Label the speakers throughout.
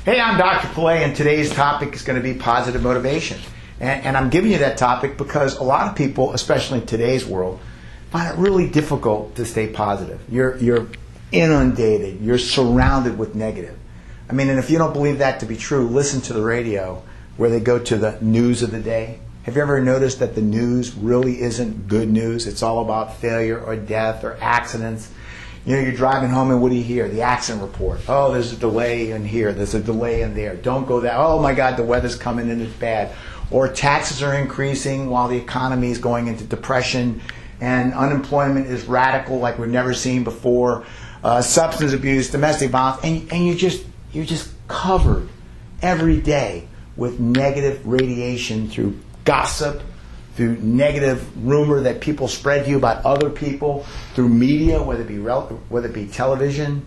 Speaker 1: Hey, I'm Dr. Pilet, and today's topic is going to be positive motivation. And I'm giving you that topic because a lot of people, especially in today's world, find it really difficult to stay positive. You're inundated. You're surrounded with negative. I mean, and if you don't believe that to be true, listen to the radio where they go to the news of the day. Have you ever noticed that the news really isn't good news? It's all about failure or death or accidents. You know, you're driving home and what do you hear? The accident report. Oh, there's a delay in here. There's a delay in there. Don't go there. Oh my God, the weather's coming in, it's bad. Or taxes are increasing while the economy is going into depression and unemployment is radical like we've never seen before. Substance abuse, domestic violence, and you're just covered every day with negative radiation through gossip, through negative rumor that people spread to you about other people, through media, whether it be television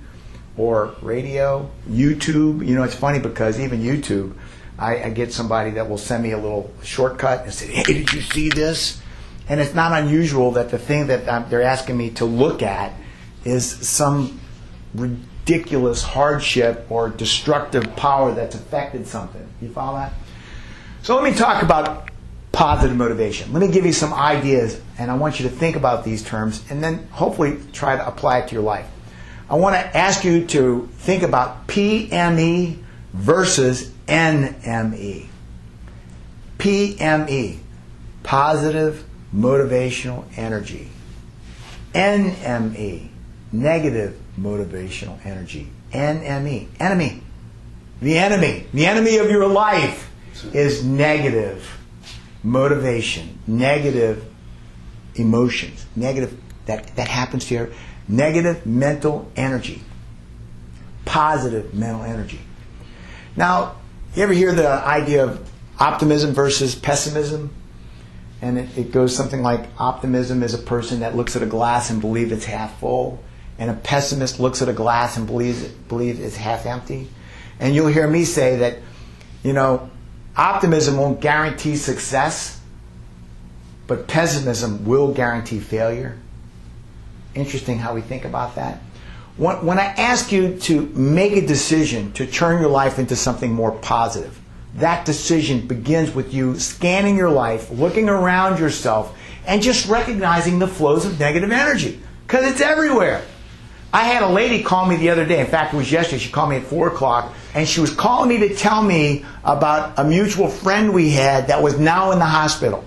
Speaker 1: or radio, YouTube. You know, it's funny because even YouTube, I get somebody that will send me a little shortcut and say, hey, did you see this? And it's not unusual that the thing that they're asking me to look at is some ridiculous hardship or destructive power that's affected something. You follow that? So let me talk about positive motivation. Let me give you some ideas, and I want you to think about these terms and then hopefully try to apply it to your life. I want to ask you to think about PME versus NME. PME, positive motivational energy. NME, negative motivational energy. NME, enemy. The enemy of your life is negative motivation, negative emotions, negative that happens to your negative mental energy, positive mental energy. Now, you ever hear the idea of optimism versus pessimism? And it goes something like optimism is a person that looks at a glass and believes it's half full, and a pessimist looks at a glass and believes it's half empty. And you'll hear me say that, you know, optimism won't guarantee success, but pessimism will guarantee failure. Interesting how we think about that. When I ask you to make a decision to turn your life into something more positive, that decision begins with you scanning your life, looking around yourself, and just recognizing the flows of negative energy, because it's everywhere. I had a lady call me the other day. In fact, it was yesterday. She called me at 4 o'clock, and she was calling me to tell me about a mutual friend we had that was now in the hospital.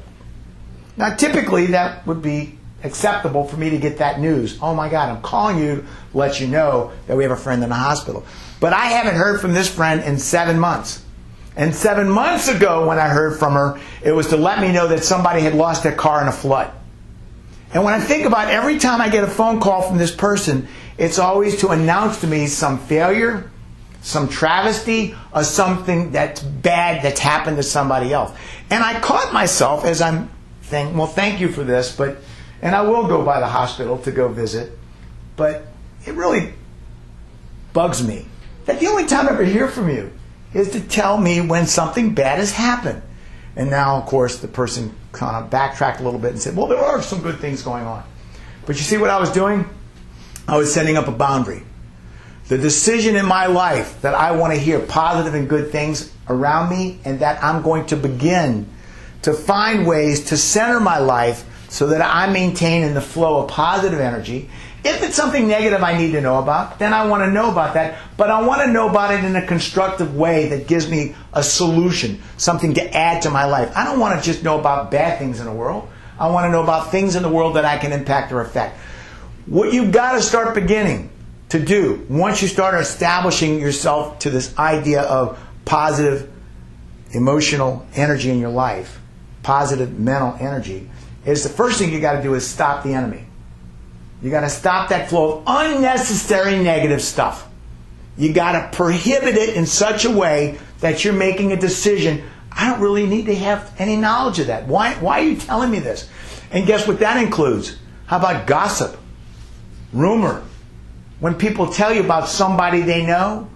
Speaker 1: Now, typically, that would be acceptable for me to get that news. Oh, my God, I'm calling you to let you know that we have a friend in the hospital. But I haven't heard from this friend in 7 months. And 7 months ago, when I heard from her, it was to let me know that somebody had lost their car in a flood. And when I think about every time I get a phone call from this person, it's always to announce to me some failure, some travesty, or something that's bad that's happened to somebody else. And I caught myself as I'm thinking, well, thank you for this, and I will go by the hospital to go visit, but it really bugs me that the only time I ever hear from you is to tell me when something bad has happened. And now, of course, the person kind of backtracked a little bit and said, well, there are some good things going on. But you see what I was doing? I was setting up a boundary. The decision in my life that I want to hear positive and good things around me, and that I'm going to begin to find ways to center my life so that I maintain in the flow of positive energy. If it's something negative I need to know about, then I want to know about that. But I want to know about it in a constructive way that gives me a solution, something to add to my life. I don't want to just know about bad things in the world. I want to know about things in the world that I can impact or affect. What you've got to start beginning to do, once you start establishing yourself to this idea of positive emotional energy in your life, positive mental energy, is the first thing you got to do is stop the enemy. You got to stop that flow of unnecessary negative stuff. You got to prohibit it in such a way that you're making a decision. I don't really need to have any knowledge of that. Why are you telling me this? And guess what that includes? How about gossip? Rumor. When people tell you about somebody they know,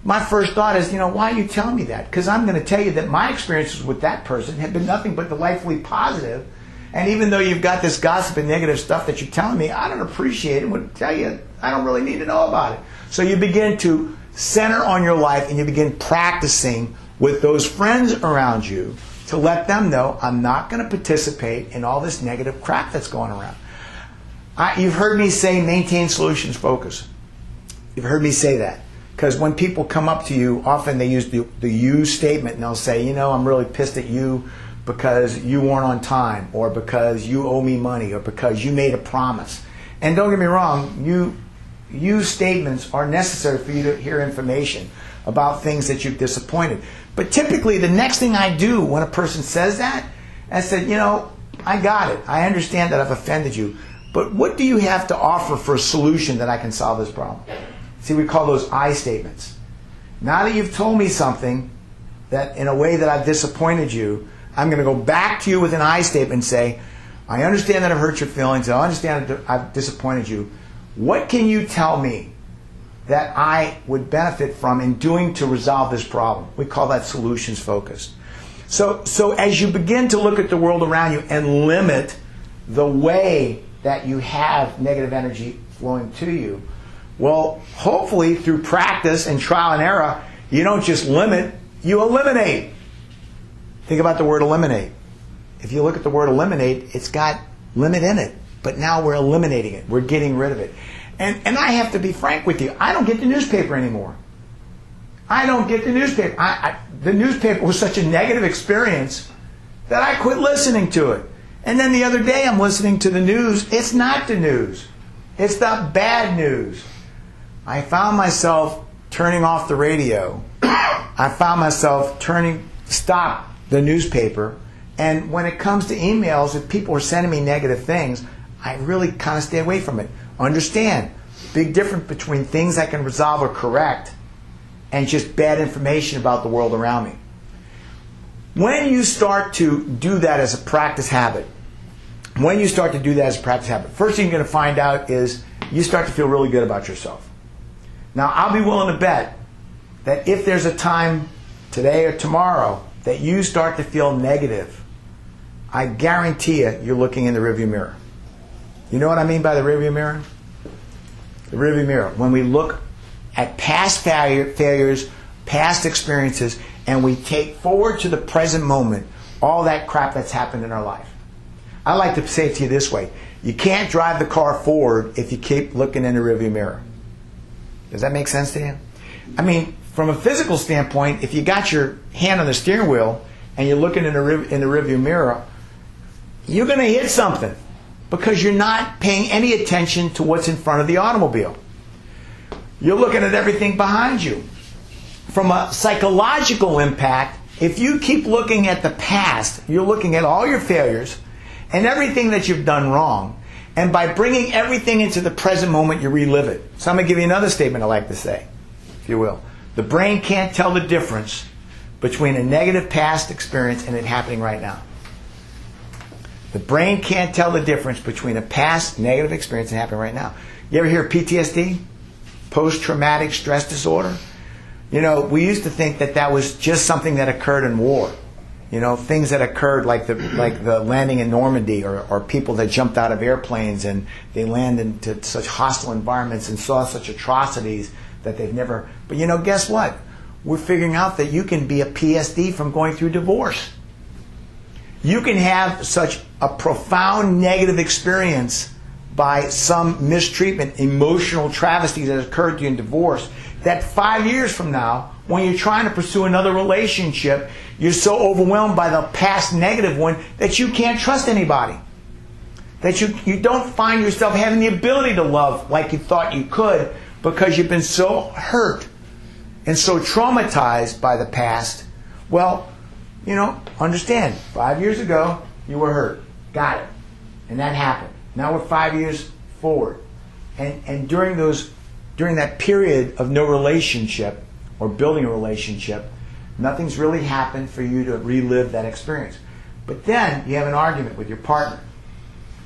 Speaker 1: my first thought is, why are you telling me that? Because I'm going to tell you that my experiences with that person have been nothing but delightfully positive. And even though you've got this gossip and negative stuff that you're telling me, I don't appreciate it. I would tell you, I don't really need to know about it. So you begin to center on your life and you begin practicing with those friends around you to let them know, I'm not going to participate in all this negative crap that's going around. You've heard me say maintain solutions focus. You've heard me say that. Because when people come up to you, often they use the you statement and they'll say, you know, I'm really pissed at you because you weren't on time, or because you owe me money, or because you made a promise. And don't get me wrong, you statements are necessary for you to hear information about things that you've disappointed. But typically the next thing I do when a person says that, I said, you know, I got it. I understand that I've offended you. But what do you have to offer for a solution that I can solve this problem? See, we call those I statements. Now that you've told me something that in a way that I've disappointed you, I'm going to go back to you with an I statement and say, I understand that I've hurt your feelings. I understand that I've disappointed you. What can you tell me that I would benefit from in doing to resolve this problem? We call that solutions focused. So as you begin to look at the world around you and limit the way that you have negative energy flowing to you, well, hopefully through practice and trial and error, you don't just limit, you eliminate. Think about the word eliminate. If you look at the word eliminate, it's got limit in it. But now we're eliminating it. We're getting rid of it. And I have to be frank with you. I don't get the newspaper anymore. I don't get the newspaper. The newspaper was such a negative experience that I quit listening to it. And then the other day I'm listening to the news. It's not the news. It's the bad news. I found myself turning off the radio. I found myself stop the newspaper. And when it comes to emails, if people are sending me negative things, I really kind of stay away from it. Understand, big difference between things I can resolve or correct and just bad information about the world around me. When you start to do that as a practice habit, first thing you're going to find out is you start to feel really good about yourself. Now, I'll be willing to bet that if there's a time today or tomorrow that you start to feel negative, I guarantee you're looking in the rearview mirror. You know what I mean by the rearview mirror? The rearview mirror. When we look at past failures, past experiences, and we take forward to the present moment all that crap that's happened in our life. I like to say it to you this way. You can't drive the car forward if you keep looking in the rearview mirror. Does that make sense to you? I mean, from a physical standpoint, if you got your hand on the steering wheel and you're looking in the rearview mirror, you're going to hit something because you're not paying any attention to what's in front of the automobile. You're looking at everything behind you. From a psychological impact, if you keep looking at the past, you're looking at all your failures and everything that you've done wrong. And by bringing everything into the present moment, you relive it. So I'm going to give you another statement I like to say, if you will. The brain can't tell the difference between a negative past experience and it happening right now. The brain can't tell the difference between a past negative experience and happening right now. You ever hear of PTSD? Post-traumatic stress disorder? You know, we used to think that that was just something that occurred in war. You know, things that occurred like the landing in Normandy, or people that jumped out of airplanes and they landed into such hostile environments and saw such atrocities that they've never... But you know, guess what? We're figuring out that you can be a PSD from going through divorce. You can have such a profound negative experience by some mistreatment, emotional travesty that occurred to you in divorce, that 5 years from now, when you're trying to pursue another relationship, you're so overwhelmed by the past negative one that you can't trust anybody. That you don't find yourself having the ability to love like you thought you could because you've been so hurt and so traumatized by the past. Well, you know, understand, 5 years ago, you were hurt. Got it. And that happened. Now we're 5 years forward. And during that period of no relationship or building a relationship, nothing's really happened for you to relive that experience. But then you have an argument with your partner.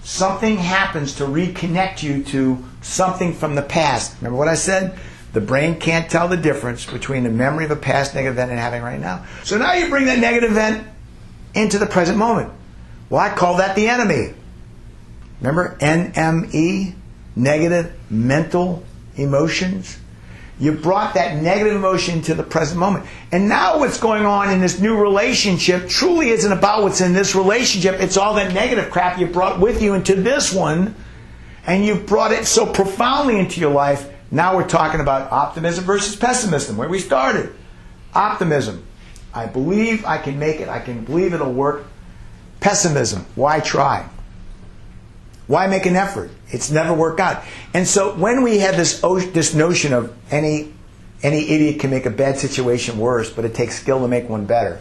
Speaker 1: Something happens to reconnect you to something from the past. Remember what I said? The brain can't tell the difference between the memory of a past negative event and having right now. So now you bring that negative event into the present moment. Well, I call that the enemy. Remember, NME, negative mental emotions. You brought that negative emotion to the present moment. And now what's going on in this new relationship truly isn't about what's in this relationship. It's all that negative crap you brought with you into this one. And you brought it so profoundly into your life. Now we're talking about optimism versus pessimism, where we started. Optimism. I believe I can make it. I can believe it'll work. Pessimism. Why try? Why make an effort? It's never worked out. And so when we have this notion of any idiot can make a bad situation worse, but it takes skill to make one better.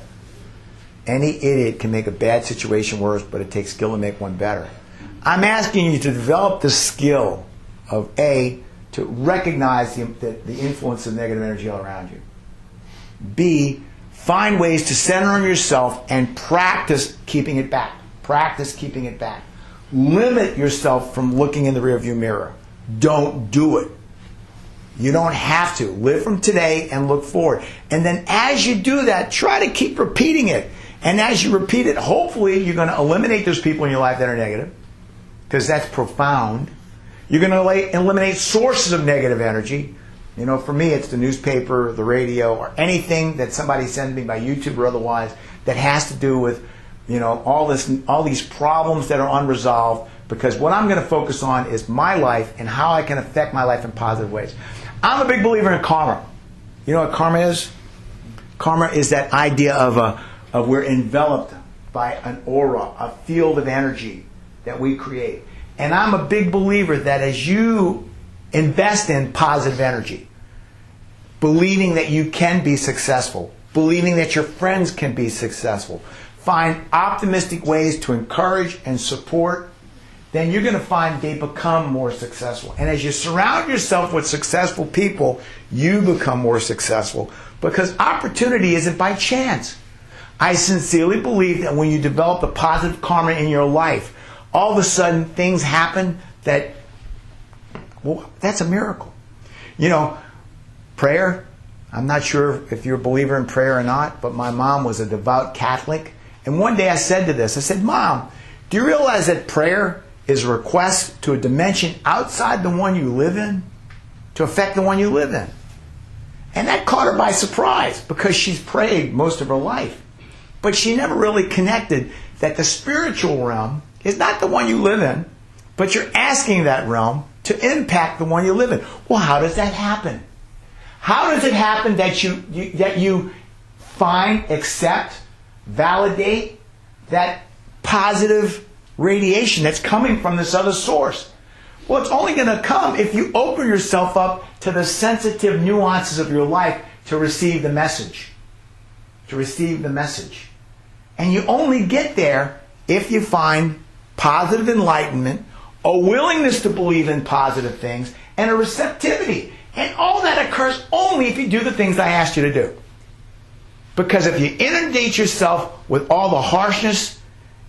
Speaker 1: Any idiot can make a bad situation worse, but it takes skill to make one better. I'm asking you to develop the skill of A, to recognize the influence of negative energy all around you. B, find ways to center on yourself and practice keeping it back. Practice keeping it back. Limit yourself from looking in the rearview mirror. Don't do it. You don't have to. Live from today and look forward. And then as you do that, try to keep repeating it. And as you repeat it, hopefully you're going to eliminate those people in your life that are negative, because that's profound. You're going to eliminate sources of negative energy. You know, for me, it's the newspaper, the radio, or anything that somebody sends me by YouTube or otherwise that has to do with, you know, all these problems that are unresolved, because what I'm going to focus on is my life and how I can affect my life in positive ways. I'm a big believer in karma. You know what karma is? Karma is that idea of we're enveloped by an aura, a field of energy that we create. And I'm a big believer that as you invest in positive energy, believing that you can be successful, believing that your friends can be successful, find optimistic ways to encourage and support, then you're going to find they become more successful. And as you surround yourself with successful people, you become more successful, because opportunity isn't by chance. I sincerely believe that when you develop a positive karma in your life, all of a sudden things happen that, well, that's a miracle. You know, prayer, I'm not sure if you're a believer in prayer or not, but my mom was a devout Catholic. And one day I said to this, I said, Mom, do you realize that prayer is a request to a dimension outside the one you live in to affect the one you live in? And that caught her by surprise, because she's prayed most of her life. But she never really connected that the spiritual realm is not the one you live in, but you're asking that realm to impact the one you live in. Well, how does that happen? How does it happen that you find, accept, validate that positive radiation that's coming from this other source? Well, it's only going to come if you open yourself up to the sensitive nuances of your life to receive the message. To receive the message. And you only get there if you find positive enlightenment, a willingness to believe in positive things, and a receptivity. And all that occurs only if you do the things I asked you to do. Because if you inundate yourself with all the harshness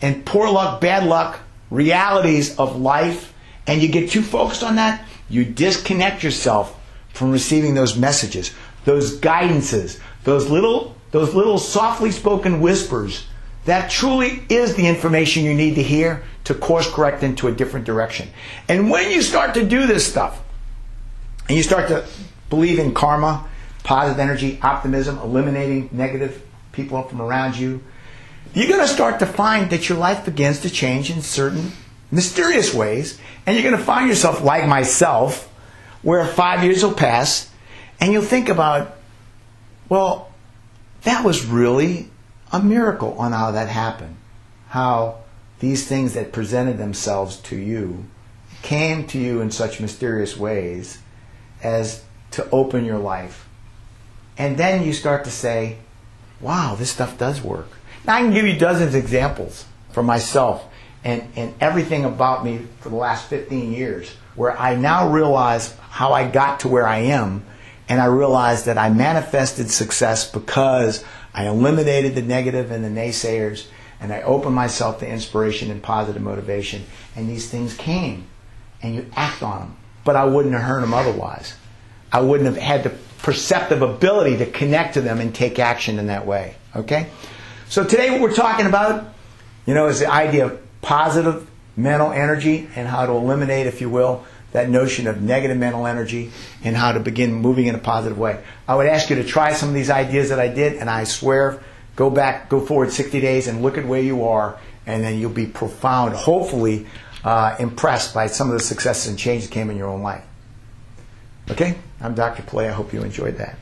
Speaker 1: and poor luck, bad luck, realities of life, and you get too focused on that, you disconnect yourself from receiving those messages, those guidances, those little softly spoken whispers that truly is the information you need to hear to course correct into a different direction. And when you start to do this stuff, and you start to believe in karma, positive energy, optimism, eliminating negative people from around you, you're going to start to find that your life begins to change in certain mysterious ways. And you're going to find yourself, like myself, where 5 years will pass, and you'll think about, well, that was really a miracle on how that happened. How these things that presented themselves to you came to you in such mysterious ways as to open your life. And then you start to say, wow, this stuff does work. Now I can give you dozens of examples from myself and everything about me for the last 15 years, where I now realize how I got to where I am, and I realized that I manifested success because I eliminated the negative and the naysayers, and I opened myself to inspiration and positive motivation, and these things came, and you act on them. But I wouldn't have heard them otherwise. I wouldn't have had the perceptive ability to connect to them and take action in that way. Okay? So today what we're talking about, is the idea of positive mental energy and how to eliminate, if you will, that notion of negative mental energy and how to begin moving in a positive way. I would ask you to try some of these ideas that I did, and I swear, go forward 60 days and look at where you are, and then you'll be profound, hopefully impressed by some of the successes and changes that came in your own life. Okay? I'm Dr. Pilet. I hope you enjoyed that.